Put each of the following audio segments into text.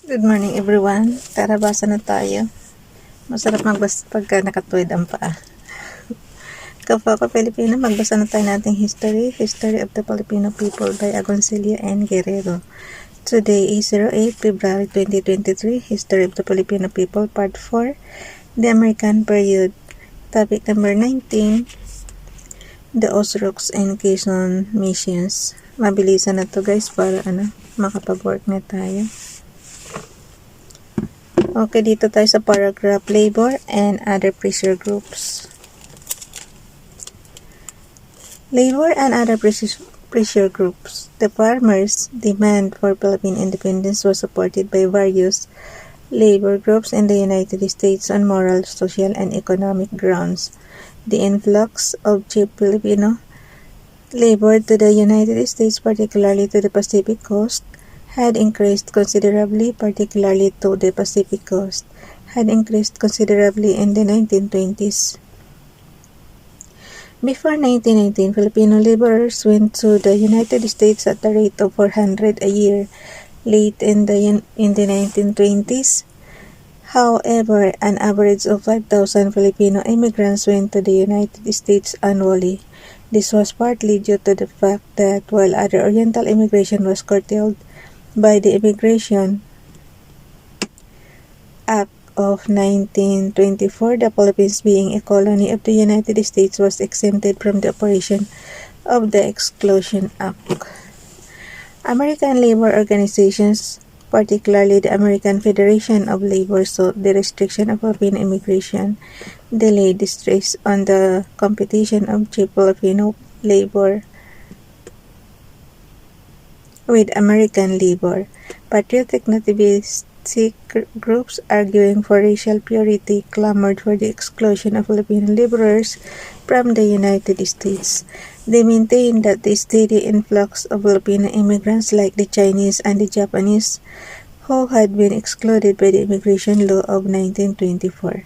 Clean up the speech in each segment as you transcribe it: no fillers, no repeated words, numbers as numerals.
Good morning everyone. Tara, basa na tayo. Masarap magbasa pagka nakatuwid ang paa. Kapwa ko Filipino, magbasa na tayo nating history. History of the Filipino people by Agoncillo and Guerrero. Today is 08 February 2023. History of the Filipino people, Part 4. The American Period. Topic number 19. The OS-ROX and QUEZON missions. Mabilisan na to guys para makapag-work na tayo. Okay, dito tayo sa paragraph, labor and other pressure groups. Labor and other pressure groups. The farmers' demand for Philippine independence was supported by various labor groups in the United States on moral, social, and economic grounds. The influx of cheap Filipino labor to the United States, particularly to the Pacific Coast, had increased considerably, in the 1920s. Before 1919, Filipino laborers went to the United States at the rate of 400 a year. Late in the 1920s, however, an average of 5,000 Filipino immigrants went to the United States annually. This was partly due to the fact that while other Oriental immigration was curtailed by the Immigration Act of 1924, the Philippines, being a colony of the United States, was exempted from the operation of the Exclusion Act. American labor organizations, particularly the American Federation of Labor, sought the restriction of Filipino immigration, delayed the stress on the competition of cheap Filipino labor with American labor. Patriotic nativistic groups arguing for racial purity clamored for the exclusion of Filipino laborers from the United States. They maintained that the steady influx of Filipino immigrants like the Chinese and the Japanese, who had been excluded by the immigration law of 1924,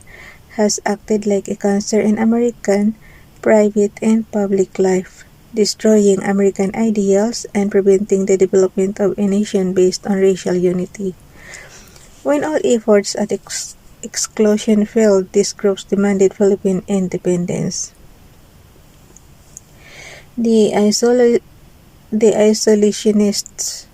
has acted like a cancer in American private and public life, destroying American ideals and preventing the development of a nation based on racial unity. When all efforts at exclusion failed, these groups demanded Philippine independence. The isolationists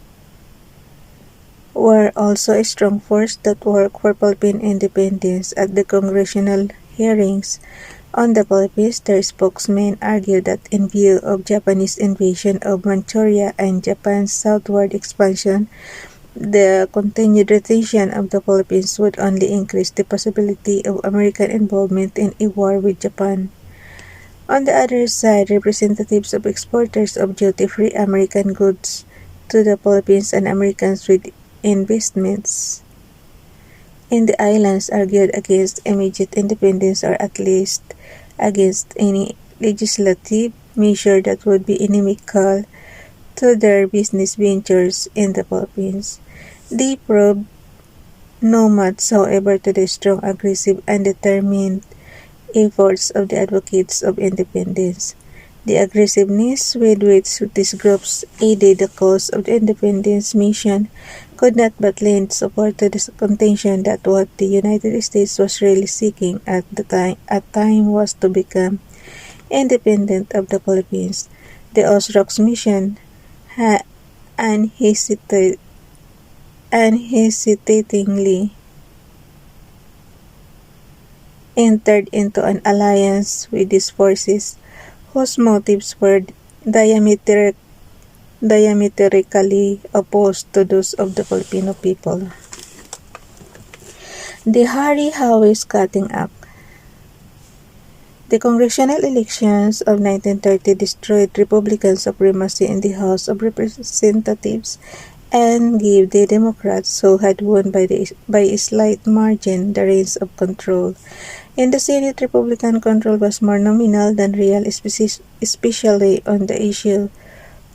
were also a strong force that worked for Philippine independence. At the congressional hearings on the Philippines, their spokesman argued that in view of Japanese invasion of Manchuria and Japan's southward expansion, the continued retention of the Philippines would only increase the possibility of American involvement in a war with Japan. On the other side, representatives of exporters of duty-free American goods to the Philippines and Americans with investments in the islands argued against immediate independence, or at least against any legislative measure that would be inimical to their business ventures in the Philippines. They proved no match, however, to the strong, aggressive, and determined efforts of the advocates of independence. The aggressiveness with which these groups aided the cause of the independence mission could not but lend support to the contention that what the United States was really seeking at time was to become independent of the Philippines. The OS-ROX mission unhesitatingly entered into an alliance with these forces, whose motives were diametrically opposed to those of the Filipino people. The Hare-Hawes-Cutting Act. The congressional elections of 1930 destroyed Republican supremacy in the House of Representatives and gave the Democrats, who had won by a slight margin, the reins of control. In the Senate, Republican control was more nominal than real, especially on the issue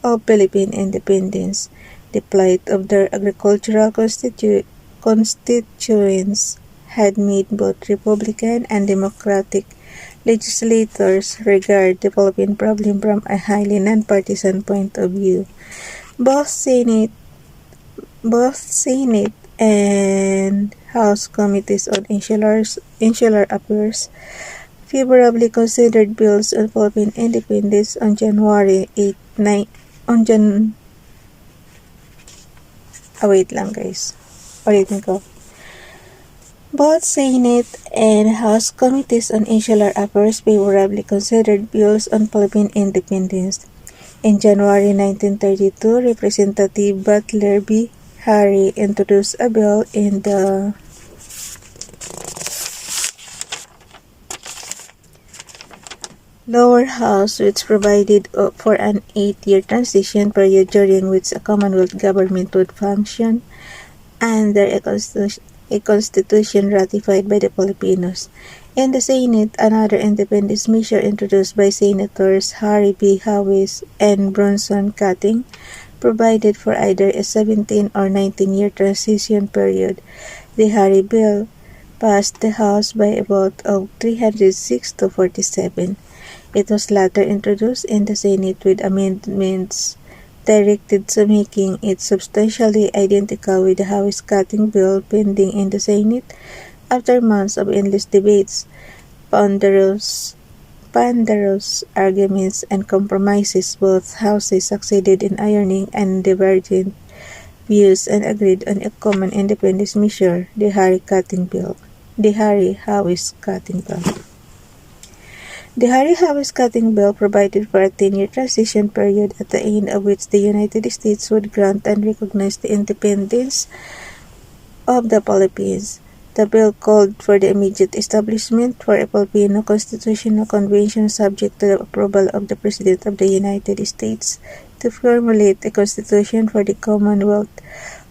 of Philippine independence. The plight of their agricultural constituents had made both Republican and Democratic legislators regard the Philippine problem from a highly nonpartisan point of view. Both Senate and House Committees on Insular Affairs favorably considered bills on Philippine independence on January 8, 9, on Jan... wait lang guys. Ulitin ko. Both Senate and House Committees on Insular Affairs favorably considered bills on Philippine independence. In January 1932, Representative Butler B. Harry introduced a bill in the lower house which provided for an 8-year transition period during which a Commonwealth government would function under a constitution ratified by the Filipinos. In the Senate, another independence measure introduced by Senators Hare-Hawes and Bronson-Cutting provided for either a 17 or 19-year transition period. The Hare Bill passed the House by a vote of 306 to 47. It was later introduced in the Senate with amendments directed to making it substantially identical with the Hare-Hawes-Cutting Bill pending in the Senate. After months of endless debates, ponderous arguments, and compromises, both houses succeeded in ironing and divergent views and agreed on a common independence measure, the Hare-Hawes-Cutting Bill. The Hare-Hawes-Cutting Bill provided for a 10-year transition period at the end of which the United States would grant and recognize the independence of the Philippines. The bill called for the immediate establishment for a Filipino constitutional convention subject to the approval of the President of the United States to formulate a constitution for the Commonwealth.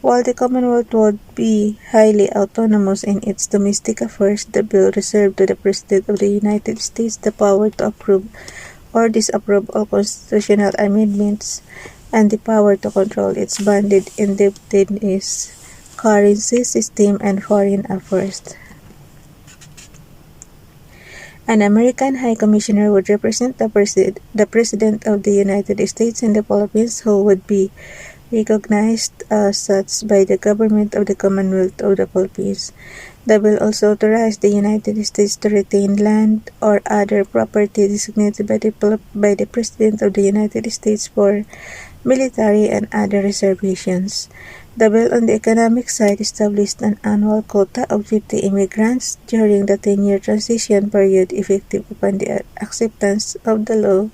While the Commonwealth would be highly autonomous in its domestic affairs, the bill reserved to the President of the United States the power to approve or disapprove all constitutional amendments and the power to control its banded indebtedness, currency system, and foreign affairs. An American High Commissioner would represent the President of the United States in the Philippines, who would be recognized as such by the government of the Commonwealth of the Philippines. The bill also authorized the United States to retain land or other property designated by the President of the United States for military and other reservations. The bill on the economic side established an annual quota of 50 immigrants during the 10-year transition period effective upon the acceptance of the law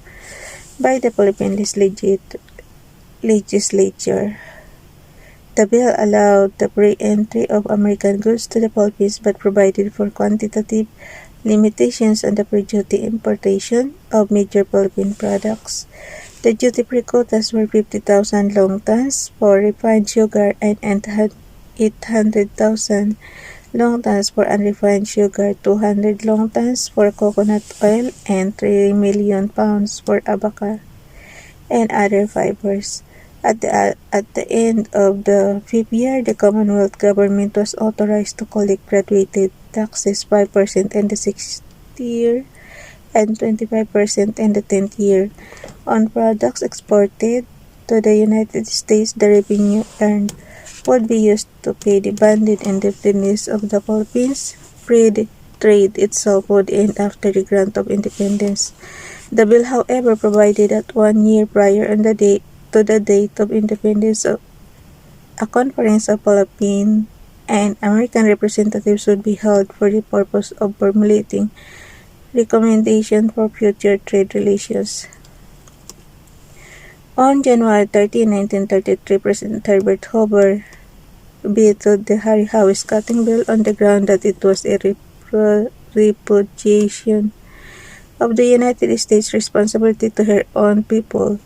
by the Philippine legislature. The bill allowed the free entry of American goods to the Philippines but provided for quantitative limitations on the pre-duty importation of major Philippine products. The duty-free quotas were 50,000 long tons for refined sugar and 800,000 long tons for unrefined sugar, 200 long tons for coconut oil, and 3 million pounds for abaca and other fibers. At the end of the 5th year, the Commonwealth government was authorized to collect graduated taxes 5% in the 6th year and 25% in the 10th year. On products exported to the United States, the revenue earned would be used to pay the banded indebtedness of the Philippines. Free trade itself would end after the grant of independence. The bill, however, provided that 1 year prior to the date of independence, a conference of Philippine and American representatives would be held for the purpose of formulating recommendations for future trade relations. On January 13, 1933, President Herbert Hoover vetoed the Hare-Hawes-Cutting Bill on the ground that it was a repudiation of the United States' responsibility to her own people,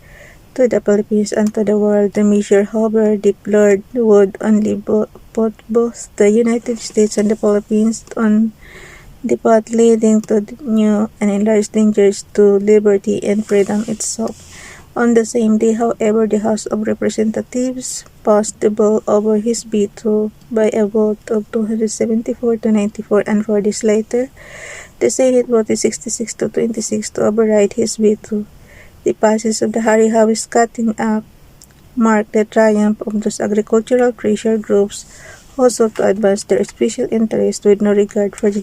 to the Philippines, and to the world. The measure Hoover deplored would only put both the United States and the Philippines on the path leading to new and enlarged dangers to liberty and freedom itself. On the same day, however, the House of Representatives passed the bill over his veto by a vote of 274 to 94, and 4 days later, the Senate voted 66 to 26 to override his veto. The passage of the Hare-Hawes-Cutting Act marked the triumph of those agricultural pressure groups who sought to advance their special interest with no regard for the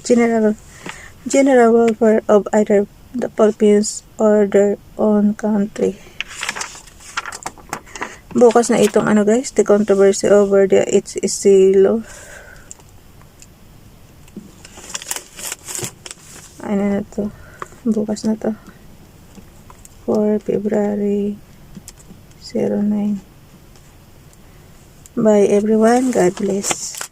general welfare of either the Philippines or their own country. Bukas na itong guys, the controversy over the Agoncillo. Ano na to? Bukas na to. For February 09. Bye everyone. God bless.